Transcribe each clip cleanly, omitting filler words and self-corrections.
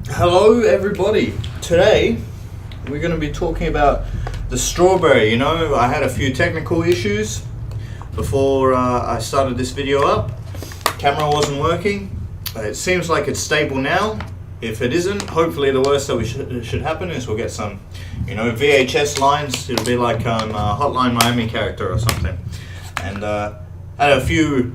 Hello everybody. Today we're going to be talking about the strawberry. You know, I had a few technical issues before I started this video up. Camera wasn't working. It seems like it's stable now. If it isn't, hopefully the worst that should happen is we'll get some, VHS lines. It'll be like a Hotline Miami character or something. And I had a few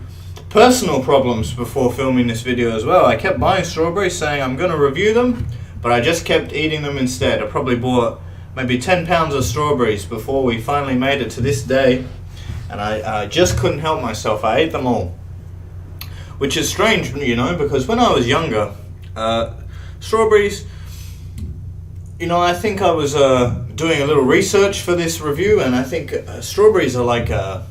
personal problems before filming this video as well. I kept buying strawberries saying I'm going to review them, but I just kept eating them instead. I probably bought maybe 10 pounds of strawberries before we finally made it to this day, and I just couldn't help myself. I ate them all, which is strange, because when I was younger, strawberries, I think I was doing a little research for this review, and I think strawberries are like a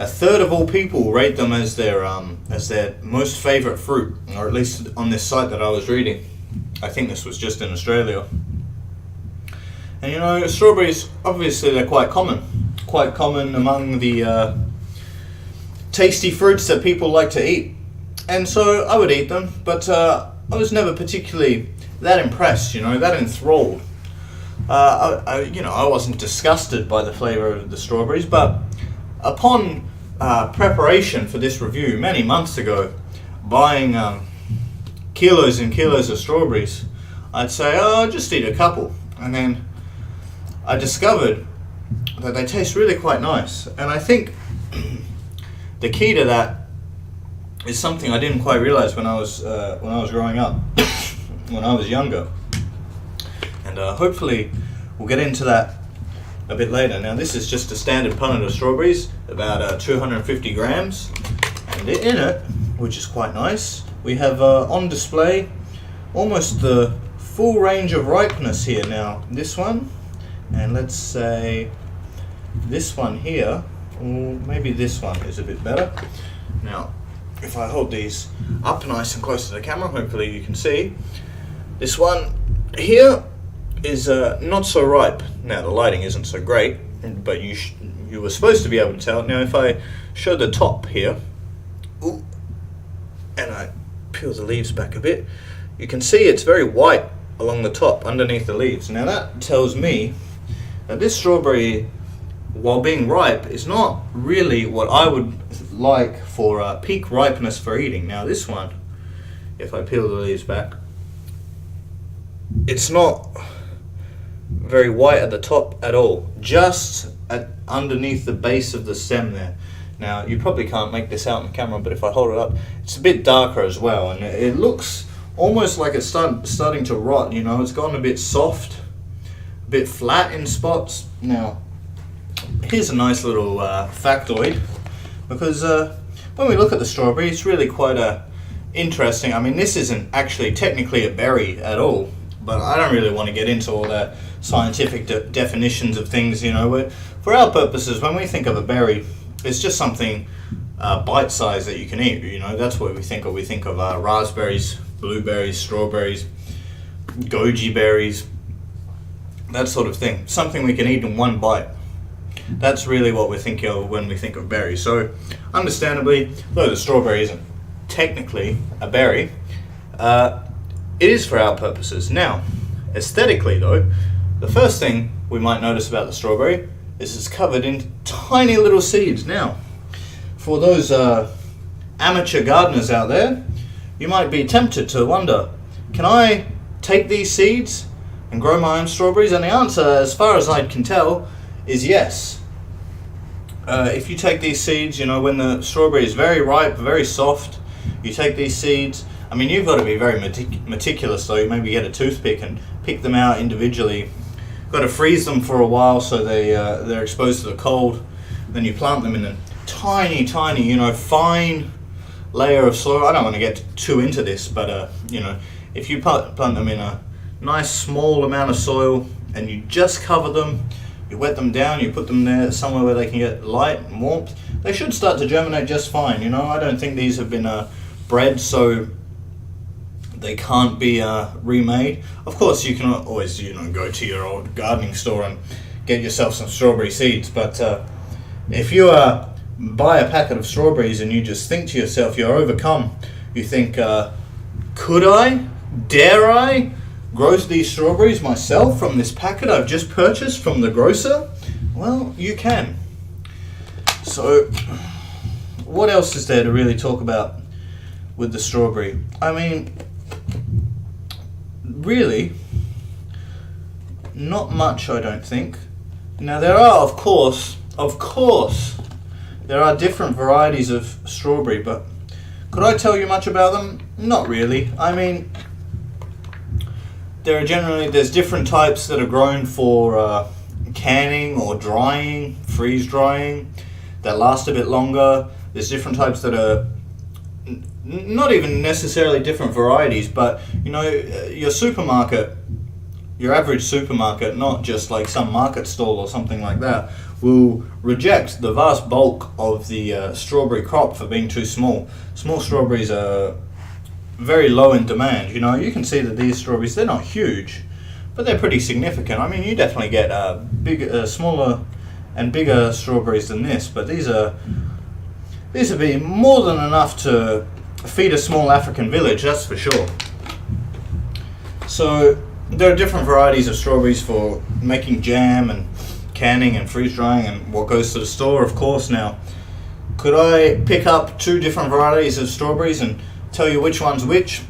third of all people rate them as their most favorite fruit, or at least on this site that I was reading. I think this was just in Australia. And strawberries, obviously they're quite common among the tasty fruits that people like to eat. And so I would eat them, but I was never particularly that impressed, that enthralled. I wasn't disgusted by the flavor of the strawberries, but upon preparation for this review many months ago, buying kilos and kilos of strawberries, I'd say, I'll just eat a couple. And then I discovered that they taste really quite nice. And I think the key to that is something I didn't quite realize when I was growing up, when I was younger. And hopefully we'll get into that a bit later. Now this is just a standard punnet of strawberries, about 250 grams, and in it, which is quite nice, we have on display almost the full range of ripeness here. Now this one, and let's say this one here, or maybe this one is a bit better. Now if I hold these up nice and close to the camera, hopefully you can see, this one here is not so ripe. Now the lighting isn't so great, but you were supposed to be able to tell. Now if I show the top here, and I peel the leaves back a bit, you can see it's very white along the top underneath the leaves. Now that tells me that this strawberry, while being ripe, is not really what I would like for peak ripeness for eating. Now this one, if I peel the leaves back, it's not very white at the top at all, just underneath the base of the stem there. Now you probably can't make this out on camera, but if I hold it up, it's a bit darker as well, and it looks almost like it's starting to rot. It's gone a bit soft, a bit flat in spots. Now here's a nice little factoid, because when we look at the strawberry, it's really quite interesting. I mean, this isn't actually technically a berry at all, but I don't really want to get into all that scientific definitions of things. For our purposes, when we think of a berry, it's just something bite-sized that you can eat. That's what we think of. We think of raspberries, blueberries, strawberries, goji berries, that sort of thing. Something we can eat in one bite. That's really what we're thinking of when we think of berries. So, understandably, though the strawberry isn't technically a berry, it is for our purposes. Now, aesthetically though, the first thing we might notice about the strawberry is it's covered in tiny little seeds. Now, for those amateur gardeners out there, you might be tempted to wonder, can I take these seeds and grow my own strawberries? And the answer, as far as I can tell, is yes. If you take these seeds, when the strawberry is very ripe, very soft, you take these seeds. I mean, you've got to be very meticulous though. You maybe get a toothpick and pick them out individually. You've got to freeze them for a while so they're exposed to the cold. Then you plant them in a tiny, fine layer of soil. I don't want to get too into this, but if you plant them in a nice small amount of soil and you just cover them, you wet them down, you put them there somewhere where they can get light and warmth, they should start to germinate just fine. I don't think these have been bred so they can't be remade. Of course, you can always go to your old gardening store and get yourself some strawberry seeds, but if you buy a packet of strawberries and you just think to yourself, you're overcome, you think, could I Dare I grow these strawberries myself from this packet I've just purchased from the grocer? Well, you can. So, what else is there to really talk about with the strawberry? I mean, really, not much, I don't think. Now, there are, of course, there are different varieties of strawberry, but could I tell you much about them? Not really. I mean, there's different types that are grown for canning or drying, freeze drying, that last a bit longer. There's different types that are not even necessarily different varieties, but you know, your supermarket, your average supermarket, not just like some market stall or something like that, will reject the vast bulk of the strawberry crop for being too small. Small strawberries are very low in demand. You know, you can see that these strawberries, they're not huge, but they're pretty significant. I mean, you definitely get smaller and bigger strawberries than this, but these would be more than enough to feed a small African village, that's for sure. So there are different varieties of strawberries for making jam and canning and freeze drying and what goes to the store, of course. Now, could I pick up 2 different varieties of strawberries and tell you which one's which?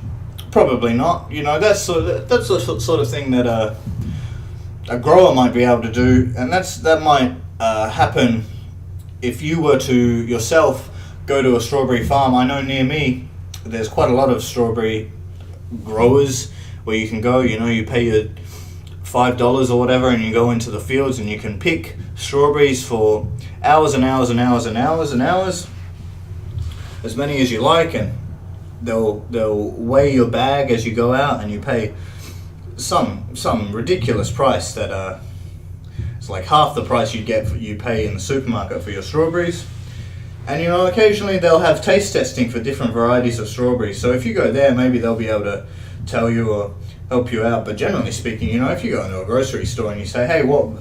Probably not. You know, that's the sort of thing that a grower might be able to do, and that might happen if you were to yourself go to a strawberry farm. I know near me there's quite a lot of strawberry growers where you can go, you know, you pay your $5 or whatever and you go into the fields and you can pick strawberries for hours and hours and hours and hours and hours, as many as you like, and they'll weigh your bag as you go out and you pay some ridiculous price that it's like half the price you pay in the supermarket for your strawberries. And you know, occasionally they'll have taste testing for different varieties of strawberries, so if you go there, maybe they'll be able to tell you or help you out. But generally speaking, you know, if you go into a grocery store and you say, hey, what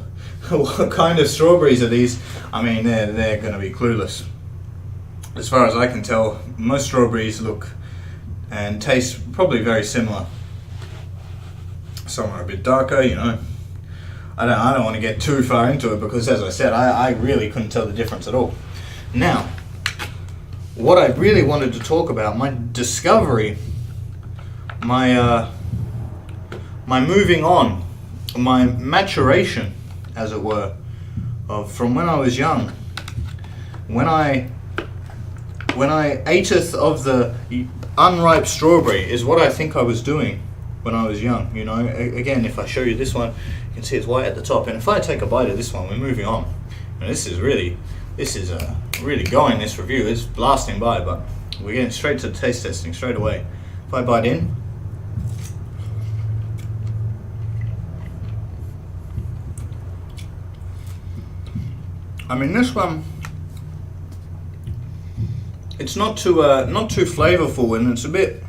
kind of strawberries are these? I mean, they're going to be clueless. As far as I can tell, most strawberries look and taste probably very similar. Some are a bit darker, you know. I don't want to get too far into it because, as I said, I really couldn't tell the difference at all. Now, what I really wanted to talk about, my discovery, my moving on, my maturation, as it were, from when I was young, when I ateth of the unripe strawberry is what I think I was doing when I was young. You know, again, if I show you this one, you can see it's white at the top, and if I take a bite of this one, we're moving on. And this is really going, this review is blasting by, but we're getting straight to the taste testing straight away. If I bite in, I mean, this one, it's not too flavorful, and it's a bit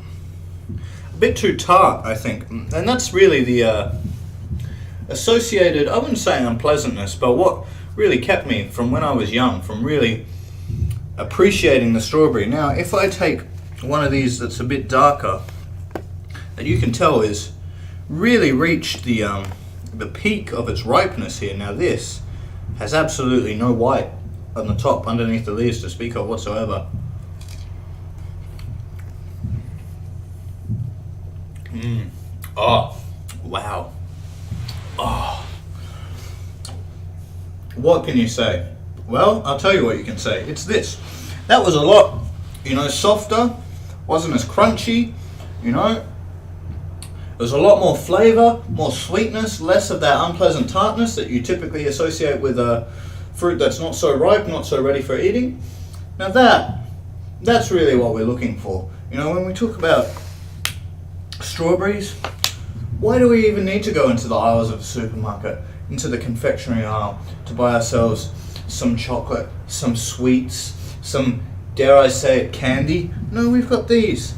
too tart, I think. And that's really the associated, I wouldn't say unpleasantness, but what really kept me from when I was young from really appreciating the strawberry. Now, if I take one of these that's a bit darker, that you can tell is really reached the peak of its ripeness here. Now, this has absolutely no white on the top underneath the leaves to speak of whatsoever. Oh, wow. Oh. What can you say? Well, I'll tell you what you can say. It's this. That was a lot, you know, softer, wasn't as crunchy, you know. There's a lot more flavor, more sweetness, less of that unpleasant tartness that you typically associate with a fruit that's not so ripe, not so ready for eating. Now that's really what we're looking for. You know, when we talk about strawberries, why do we even need to go into the aisles of a supermarket, into the confectionery aisle, to buy ourselves some chocolate, some sweets, some, dare I say it, candy? No, we've got these.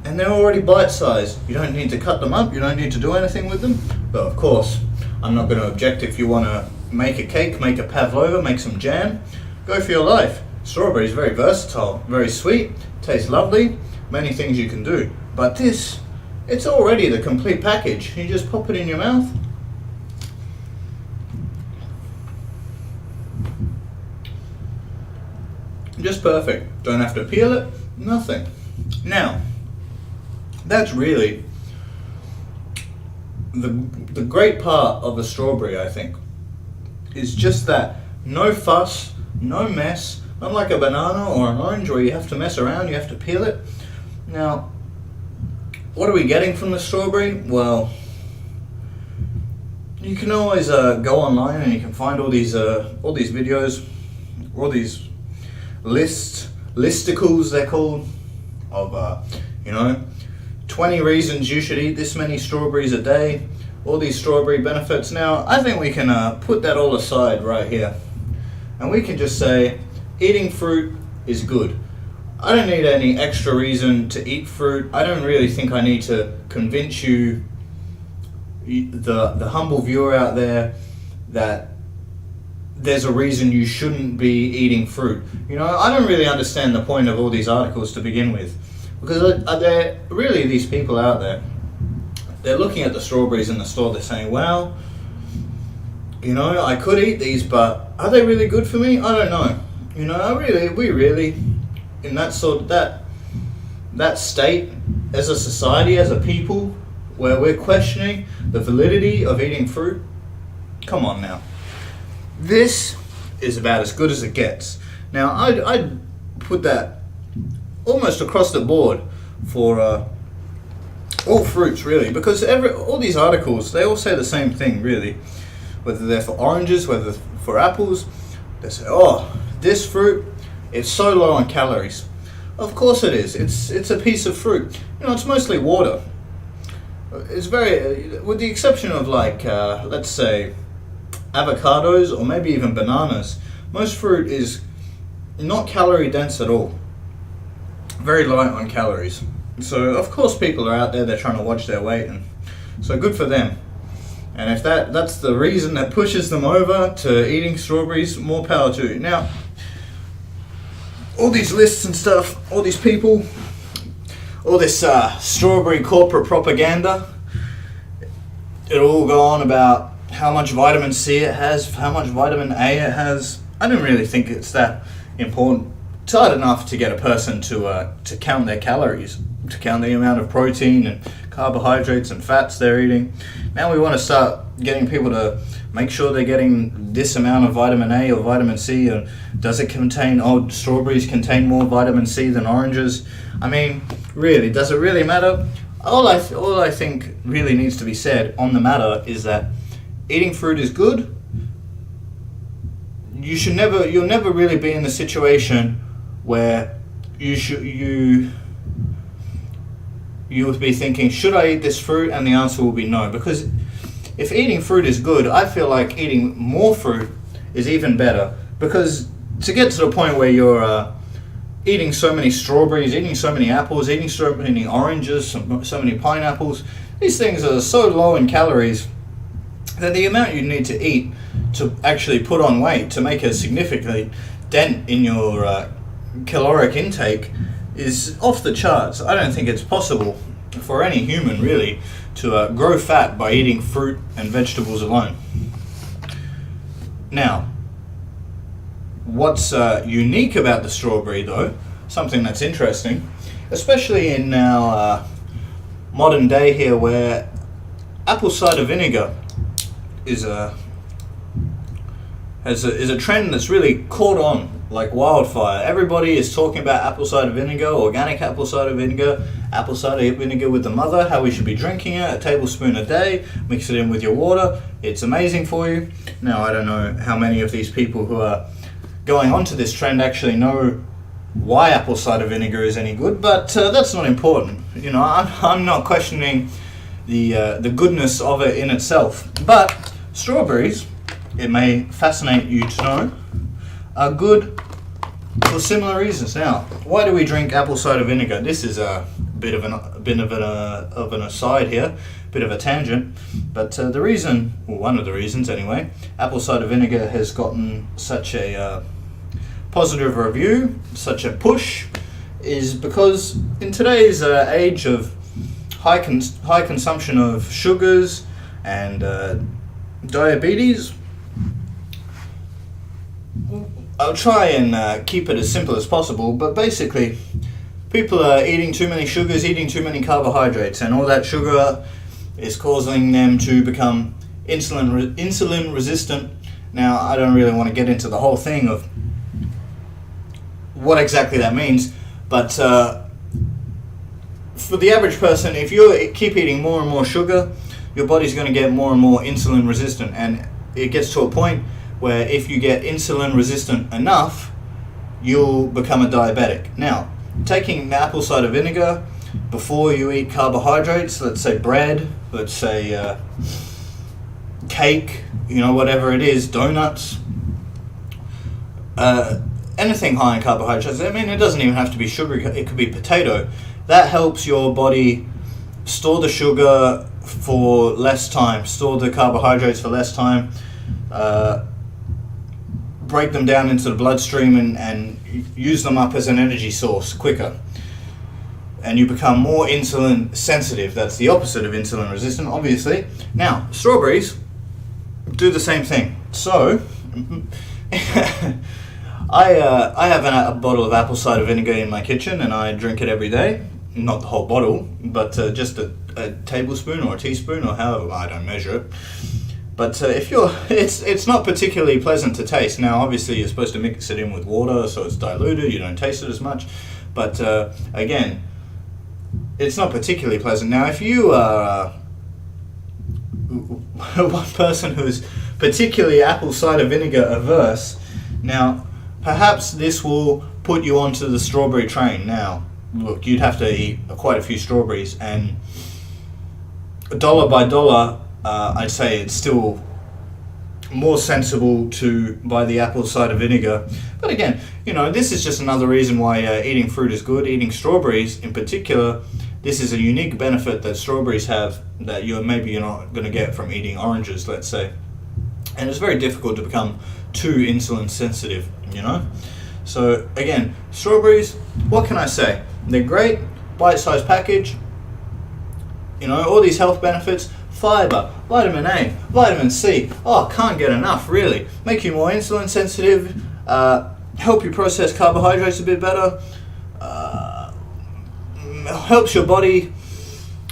And they're already bite-sized. You don't need to cut them up, you don't need to do anything with them. But of course, I'm not going to object if you want to make a cake, make a pavlova, make some jam. Go for your life. Strawberry is very versatile, very sweet, tastes lovely, many things you can do. But this It's already the complete package. You just pop it in your mouth. Just perfect. Don't have to peel it, nothing. Now, that's really the great part of a strawberry, I think, is just that. No fuss, no mess, unlike a banana or an orange where you have to mess around, you have to peel it. Now, what are we getting from the strawberry? Well, you can always go online and you can find all these videos, all these listicles they're called, of 20 reasons you should eat this many strawberries a day, all these strawberry benefits. Now, I think we can put that all aside right here, and we can just say eating fruit is good. I don't need any extra reason to eat fruit. I don't really think I need to convince you, the humble viewer out there, that there's a reason you shouldn't be eating fruit. I don't really understand the point of all these articles to begin with, because are there really these people out there, they're looking at the strawberries in the store, they're saying, well, I could eat these, but are they really good for me? I don't know. We really, in that that state, as a society, as a people, where we're questioning the validity of eating fruit, come on now. This is about as good as it gets. Now, I'd put that almost across the board for all fruits, really, because all these articles, they all say the same thing, really. Whether they're for oranges, whether for apples, they say, oh, this fruit, it's so low on calories. Of course it is. It's a piece of fruit. It's mostly water. It's very, with the exception of let's say, avocados or maybe even bananas, most fruit is not calorie dense at all. Very light on calories. So of course people are out there, they're trying to watch their weight, and so good for them. And if that's the reason that pushes them over to eating strawberries, more power to you. Now, all these lists and stuff, all these people, all this strawberry corporate propaganda, it'll all go on about how much vitamin C it has, how much vitamin A it has. I don't really think it's that important. It's hard enough to get a person to count their calories, to count the amount of protein and carbohydrates and fats they're eating. Now we want to start getting people to make sure they're getting this amount of vitamin A or vitamin C, and does it contain, strawberries contain more vitamin C than oranges? I mean, really, does it really matter? All I think really needs to be said on the matter is that eating fruit is good. You'll never really be in the situation where you would be thinking, should I eat this fruit? And the answer will be no, because if eating fruit is good, I feel like eating more fruit is even better, because to get to the point where you're eating so many strawberries, eating so many apples, eating so many oranges, so many pineapples, these things are so low in calories that the amount you need to eat to actually put on weight, to make a significant dent in your caloric intake, is off the charts. I don't think it's possible for any human really to grow fat by eating fruit and vegetables alone. Now, what's unique about the strawberry though, something that's interesting, especially in our modern day here, where apple cider vinegar is a trend that's really caught on like wildfire. Everybody is talking about apple cider vinegar, organic apple cider vinegar with the mother, how we should be drinking it, a tablespoon a day, mix it in with your water. It's amazing for you. Now, I don't know how many of these people who are going onto this trend actually know why apple cider vinegar is any good, but that's not important. I'm not questioning the goodness of it in itself. But strawberries, it may fascinate you to know, are good for similar reasons. Now, why do we drink apple cider vinegar? This is a bit of an aside here, bit of a tangent, but the reason, or one of the reasons anyway, apple cider vinegar has gotten such a positive review, such a push, is because in today's age of high consumption of sugars and diabetes. I'll try and keep it as simple as possible, but basically, people are eating too many sugars, eating too many carbohydrates, and all that sugar is causing them to become insulin resistant. Now, I don't really want to get into the whole thing of what exactly that means, but for the average person, if you keep eating more and more sugar, your body's going to get more and more insulin resistant, and it gets to a point where if you get insulin resistant enough, you'll become a diabetic. Now, taking apple cider vinegar before you eat carbohydrates, let's say bread, let's say cake, whatever it is, donuts, anything high in carbohydrates. I mean, it doesn't even have to be sugar, it could be potato. That helps your body store the sugar for less time, store the carbohydrates for less time, break them down into the bloodstream and use them up as an energy source quicker. And you become more insulin sensitive. That's the opposite of insulin resistant, obviously. Now, strawberries do the same thing. So, I have a bottle of apple cider vinegar in my kitchen, and I drink it every day. Not the whole bottle, but just a tablespoon or a teaspoon, or however, I don't measure it. But it's not particularly pleasant to taste. Now, obviously, you're supposed to mix it in with water, so it's diluted. You don't taste it as much. But again, it's not particularly pleasant. Now, if you are one person who's particularly apple cider vinegar averse, now perhaps this will put you onto the strawberry train. Now, look, you'd have to eat quite a few strawberries, and dollar by dollar, I'd say it's still more sensible to buy the apple cider vinegar. But again, this is just another reason why eating fruit is good. Eating strawberries in particular, this is a unique benefit that strawberries have that you're not going to get from eating oranges, let's say. And it's very difficult to become too insulin sensitive, So again, strawberries, what can I say? They're great, bite-sized package, all these health benefits. Fiber, vitamin A, vitamin C. Oh, can't get enough, really. Make you more insulin sensitive, help you process carbohydrates a bit better, helps your body,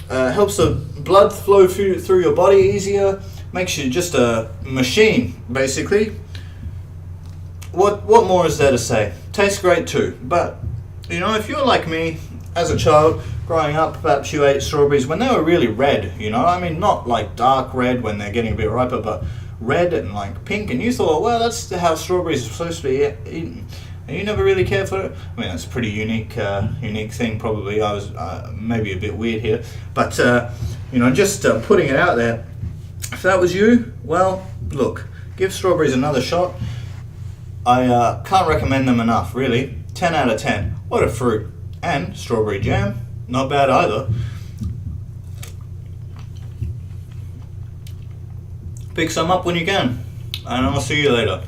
helps the blood flow through your body easier, makes you just a machine, basically. What more is there to say? Tastes great too, but if you're like me, as a child, growing up, perhaps you ate strawberries when they were really red, I mean, not like dark red when they're getting a bit riper, but red and like pink, and you thought, well, that's how strawberries are supposed to be eaten. And you never really cared for it. I mean, that's a pretty unique thing, probably. I was maybe a bit weird here, but, just putting it out there, if that was you, well, look, give strawberries another shot. I can't recommend them enough, really. 10 out of 10. What a fruit. And strawberry jam, not bad either. Pick some up when you can, and I'll see you later.